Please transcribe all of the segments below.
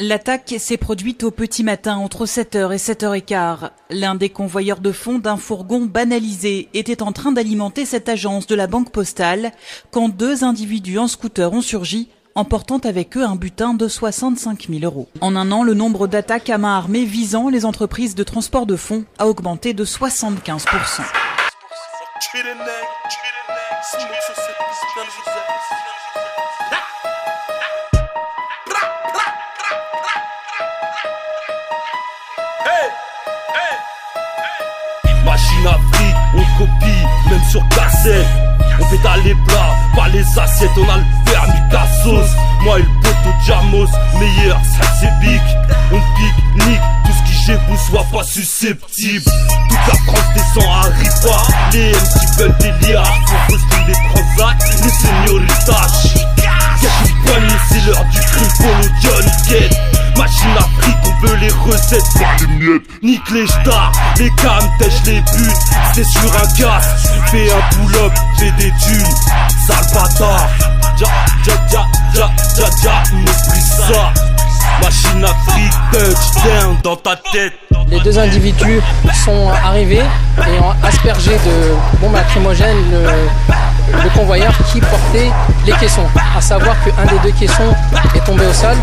L'attaque s'est produite au petit matin entre 7h et 7h15. L'un des convoyeurs de fonds d'un fourgon banalisé était en train d'alimenter cette agence de la Banque Postale quand deux individus en scooter ont surgi, emportant avec eux un butin de 65 000 €. En un an, le nombre d'attaques à main armée visant les entreprises de transport de fonds a augmenté de 75%. Machine Afrique, on copie, même sur cassette. On pétale les plats, pas les assiettes, on a le vernis de la sauce. Moi et le poteau Jamos, meilleur, ça c'est big. On pique, nique, tout ce qui j'épouse soit pas susceptible. Toute la France descend à Ripa, les MC veulent des liards, faut poster les transats, les señoritas. Y'a une poignée, c'est l'heure du crime, Polo John Kett. Machine Afrique, on veut les recettes, pas les miettes. Nique les stars, les cams, tèche les buts. C'est sur un casse, fais un pull-up, fais des thunes. Sale bâtard, m'oublie ça. Machine Afrique, touchdown dans ta tête. Les deux individus sont arrivés et ont aspergé de bombes lacrymogènes le convoyeur qui portait les caissons. À savoir qu'un des deux caissons est tombé au sol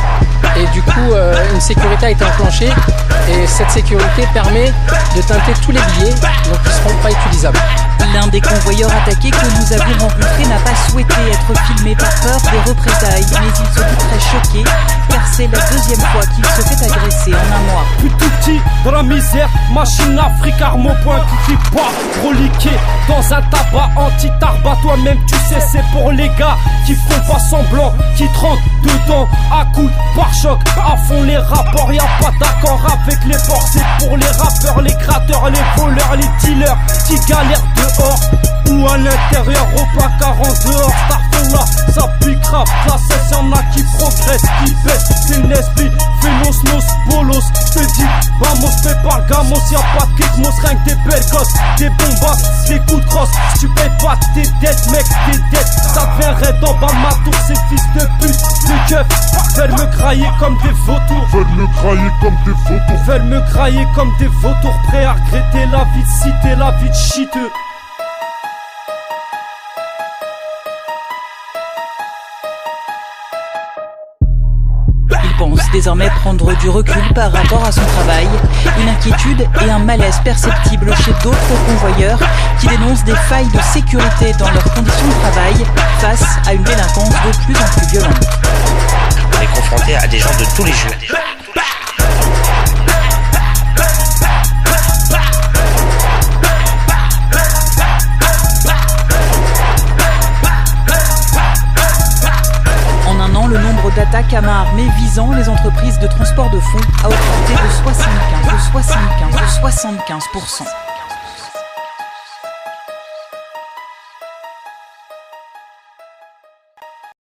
et du coup une sécurité a été enclenchée et cette sécurité permet de teinter tous les billets, donc ils ne seront pas utilisables. L'un des convoyeurs attaqués que nous avions rencontré n'a pas souhaité être filmé par peur des représailles, mais il se dit très choqué car c'est la deuxième fois qu'il se fait agresser en un mois. Plus tout petit dans la misère, Machine Afrique, arme au point qui crie pas, reliqué dans un tabac anti-tarba. Toi-même tu sais c'est pour les gars qui font pas semblant, qui te rentrent dedans à coups de pare-choc. À fond les rapports, y'a pas d'accord avec les forces. C'est pour les rappeurs, les gratteurs, les voleurs, les dealers qui galèrent dehors ou à l'intérieur au placard en dehors. Starfall là, ça pique grave, la cesse y'en a qui progressent, qui baissent. C'est l'esprit, Fénos, nos bolos. Je te dis, vamos, fais pas le gamos, y'a pas de kick, mos, rien que des belles gosses, des bombasses, des coups de crosse. Si tu payes pas tes dettes, mec, tes dettes, ça devient raide en bas de ma tour, ces fils de pute, de keufs, veulent me grailler comme des vautours, veulent me grailler comme des vautours, veulent me grailler comme des vautours, prêts à regretter la vie de cité, la vie de chiteux. Il pense désormais prendre du recul par rapport à son travail, une inquiétude et un malaise perceptible chez d'autres convoyeurs qui dénoncent des failles de sécurité dans leurs conditions de travail face à une délinquance de plus en plus violente. On est confronté à des gens de tous les jours. Le nombre d'attaques à main armée visant les entreprises de transport de fonds a augmenté de 75%.